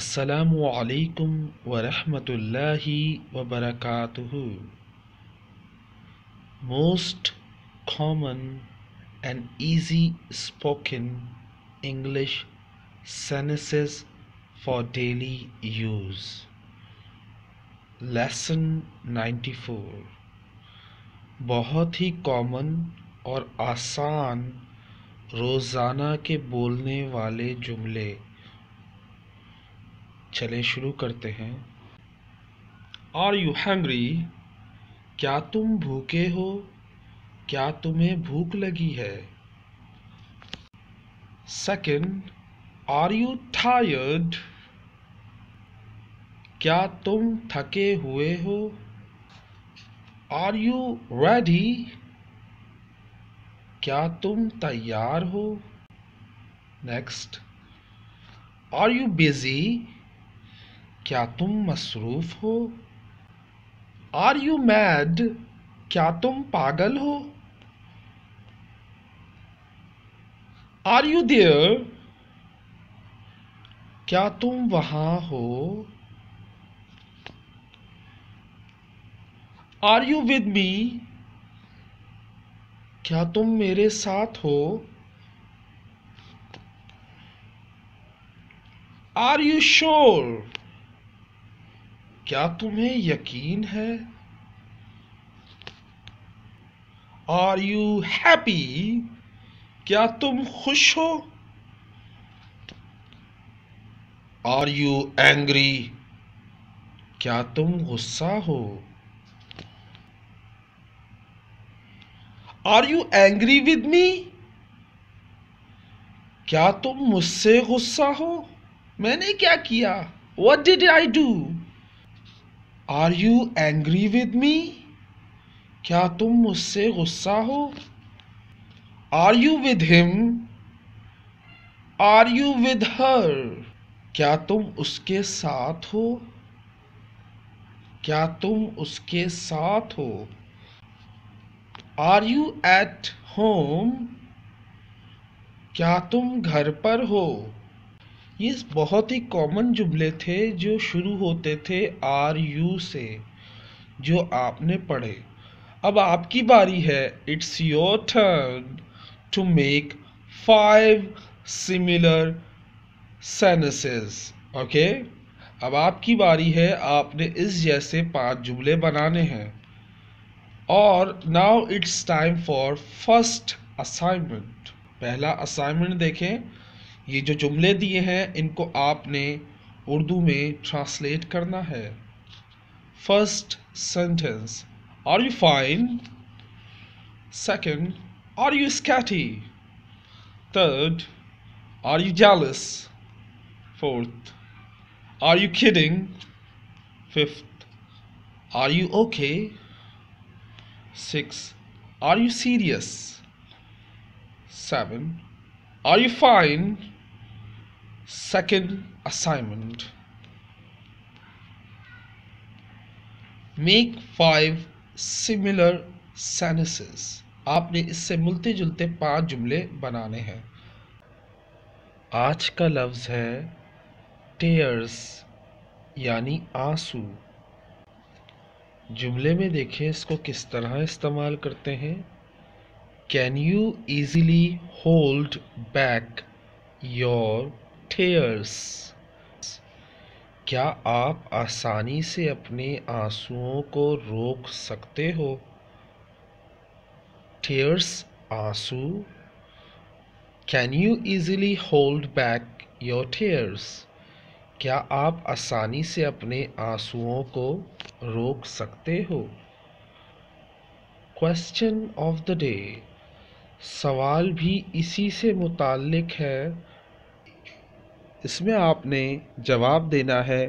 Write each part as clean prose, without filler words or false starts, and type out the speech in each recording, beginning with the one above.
السلام علیکم ورحمۃ اللہ وبرکاتہ. Most common and easy spoken English sentences for daily use. Lesson 94. بہت ہی کامن اور آسان روزانہ کے بولنے والے جملے. چلیں شروع کرتے ہیں. Are you hungry? کیا تم بھوکے ہو؟ کیا تمہیں بھوک لگی ہے؟ Second, are you tired? کیا تم تھکے ہوئے ہو؟ Are you ready? کیا تم تیار ہو؟ Next, are you busy? کیا تم مصروف ہو؟ Are you mad? کیا تم پاگل ہو؟ Are you there? کیا تم وہاں ہو؟ Are you with me? کیا تم میرے ساتھ ہو؟ Are you sure? کیا تمہیں یقین ہے؟ Are you happy? کیا تم خوش ہو؟ Are you angry? کیا تم غصہ ہو؟ Are you angry with me? کیا تم مجھ سے غصہ ہو؟ میں نے کیا کیا؟ What did I do? Are you angry with me? کیا تم مجھ سے غصہ ہو؟ Are you with him? Are you with her? کیا تم اس کے ساتھ ہو؟ کیا تم اس کے ساتھ ہو؟ Are you at home? کیا تم گھر پر ہو؟ یہ بہت ہی کامن جملے تھے جو شروع ہوتے تھے آر یو سے، جو آپ نے پڑھے. اب آپ کی باری ہے. It's your turn to make 5 similar sentences. Okay, اب آپ کی باری ہے. آپ نے اس جیسے 5 جملے بنانے ہیں. اور now it's time for first assignment. پہلا اسائنمنٹ دیکھیں. یہ جو جملے دیے ہیں ان کو آپ نے اردو میں ٹرانسلیٹ کرنا ہے. First sentence: Are you fine? Second, are you scatty? Third, are you jealous? Fourth, are you kidding? Fifth, are you okay? Sixth, are you serious? Seven, are you fine? Second assignment. Make 5 similar sentences. آپ نے اس سے ملتے جلتے 5 جملے بنانے ہیں. آج کا لفظ ہے tears یعنی آنسو. جملے میں دیکھیں اس کو کس طرح استعمال کرتے ہیں. Can you easily hold back your tears? کیا آپ آسانی سے اپنے آنسوؤں کو روک سکتے ہو؟ Tears آنسو. Can you easily hold back your tears? کیا آپ آسانی سے اپنے آنسوؤں کو روک سکتے ہو؟ Question of the day. سوال بھی اسی سے متعلق ہے. اس میں آپ نے جواب دینا ہے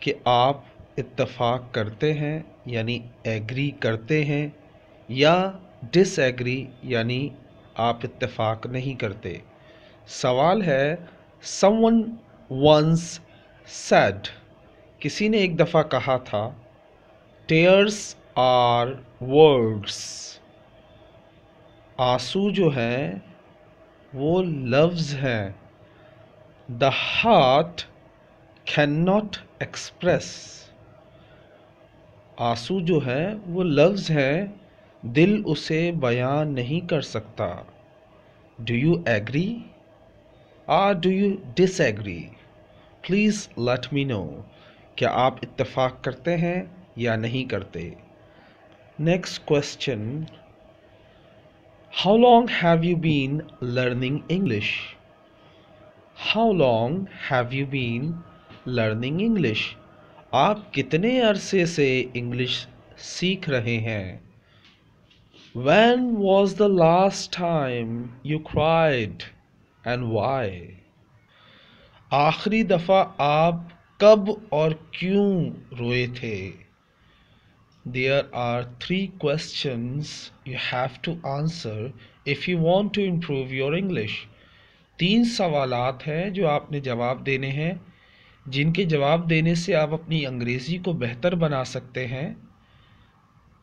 کہ آپ اتفاق کرتے ہیں یعنی ایگری کرتے ہیں، یا ڈس ایگری یعنی آپ اتفاق نہیں کرتے. سوال ہے someone once said، کسی نے ایک دفعہ کہا تھا tears are words. آنسو جو ہیں وہ لفظ ہیں. The heart cannot express. آنسو جو ہے وہ لفظ ہے، دل اسے بیان نہیں کر سکتا. Do you agree or do you disagree? Please let me know. کیا آپ اتفاق کرتے ہیں یا نہیں کرتے؟ Next question. How long have you been learning English? How long have you been learning English? آپ کتنے عرصے سے انگلش سیکھ رہے ہیں؟ When was the last time you cried and why? آخری دفعہ آپ کب اور کیوں روئے تھے؟ There are 3 questions you have to answer if you want to improve your English. 3 سوالات ہیں جو آپ نے جواب دینے ہیں، جن کے جواب دینے سے آپ اپنی انگریزی کو بہتر بنا سکتے ہیں.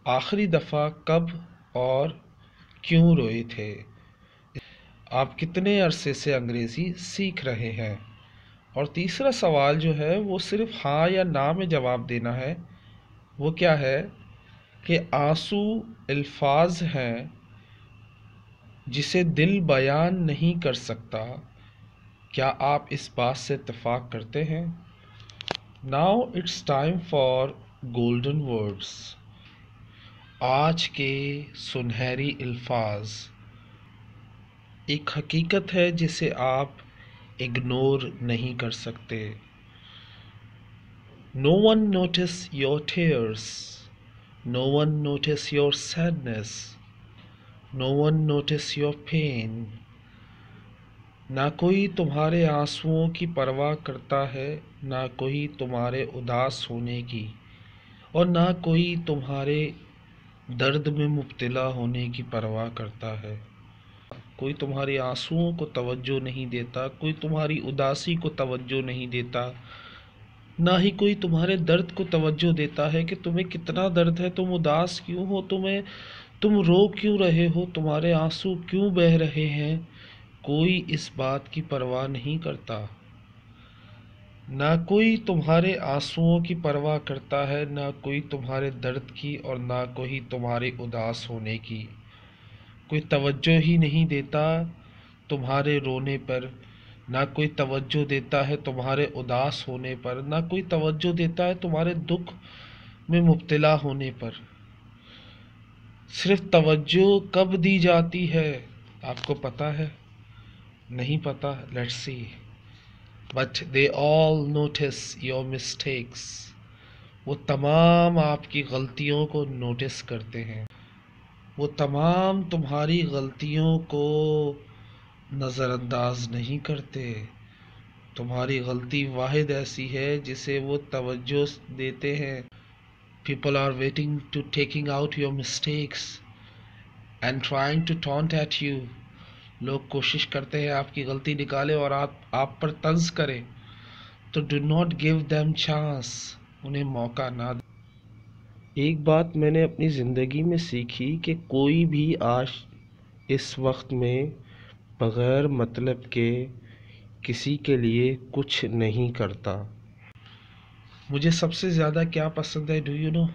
آخری دفعہ کب اور کیوں روئے تھے؟ آپ کتنے عرصے سے انگریزی سیکھ رہے ہیں؟ اور تیسرا سوال جو ہے وہ صرف ہاں یا نہ میں جواب دینا ہے. وہ کیا ہے کہ آنسو الفاظ ہیں جسے دل بیان نہیں کر سکتا. کیا آپ اس بات سے اتفاق کرتے ہیں؟ Now it's time for golden words. آج کے سنہری الفاظ. ایک حقیقت ہے جسے آپ اگنور نہیں کر سکتے. No one notice your tears. No one notice your sadness. No one notice your pain. نہ کوئی تمہارے آنسوؤں کی پرواہ کرتا ہے، نہ کوئی تمہارے اداس ہونے کی، اور نہ کوئی تمہارے درد میں مبتلا ہونے کی پرواہ کرتا ہے. کوئی تمہاری آنسوؤں کو توجہ نہیں دیتا، کوئی تمہاری اداسی کو توجہ نہیں دیتا، نہ ہی کوئی تمہارے درد کو توجہ دیتا ہے کہ تمہیں کتنا درد ہے، تم اداس کیوں ہو، تم رو کیوں رہے ہو، تمہارے آنسو کیوں بہہ رہے ہیں. کوئی اس بات کی پرواہ نہیں کرتا. نہ کوئی تمہارے آنسوؤں کی پرواہ کرتا ہے، نہ کوئی تمہارے درد کی، اور نہ کوئی تمہارے اداس ہونے کی. کوئی توجہ ہی نہیں دیتا تمہارے رونے پر، نہ کوئی توجہ دیتا ہے تمہارے اداس ہونے پر، نہ کوئی توجہ دیتا ہے تمہارے دکھ میں مبتلا ہونے پر. صرف توجہ کب دی جاتی ہے آپ کو پتہ ہے؟ نہیں پتہ؟ Let's see. But they all notice your mistakes. وہ تمام آپ کی غلطیوں کو نوٹس کرتے ہیں. وہ تمام تمہاری غلطیوں کو نظر انداز نہیں کرتے. تمہاری غلطی واحد ایسی ہے جسے وہ توجہ دیتے ہیں. People are waiting to taking out your mistakes and trying to taunt at you. لوگ کوشش کرتے ہیں آپ کی غلطی نکالے اور آپ پر طنز کرے. تو do not give them chance. انہیں موقع نہ دے. ایک بات میں نے اپنی زندگی میں سیکھی کہ کوئی بھی آج اس وقت میں بغیر مطلب کے کسی کے لیے کچھ نہیں کرتا. مجھے سب سے زیادہ کیا پسند ہے؟ Do you know?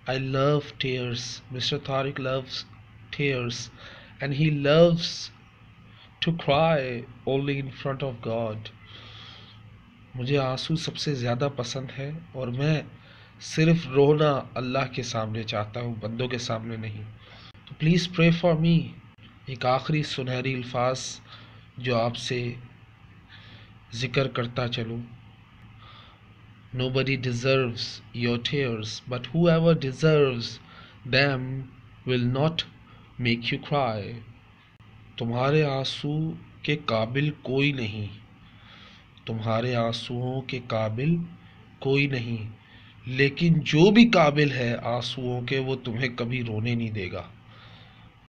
I love tears. Mr. Tariq loves tears and he loves to cry only in front of God. مجھے آنسو سب سے زیادہ پسند ہے اور میں صرف رونا اللہ کے سامنے چاہتا ہوں، بندوں کے سامنے نہیں. تو پلیز پرے فار می. ایک آخری سنہری الفاظ جو آپ سے ذکر کرتا چلوں. Nobody deserves your tears, but whoever deserves them will not make you cry. تمہارے آنسو کے قابل کوئی نہیں، تمہارے آنسوؤں کے قابل کوئی نہیں، لیکن جو بھی قابل ہے آنسوؤں کے وہ تمہیں کبھی رونے نہیں دے گا.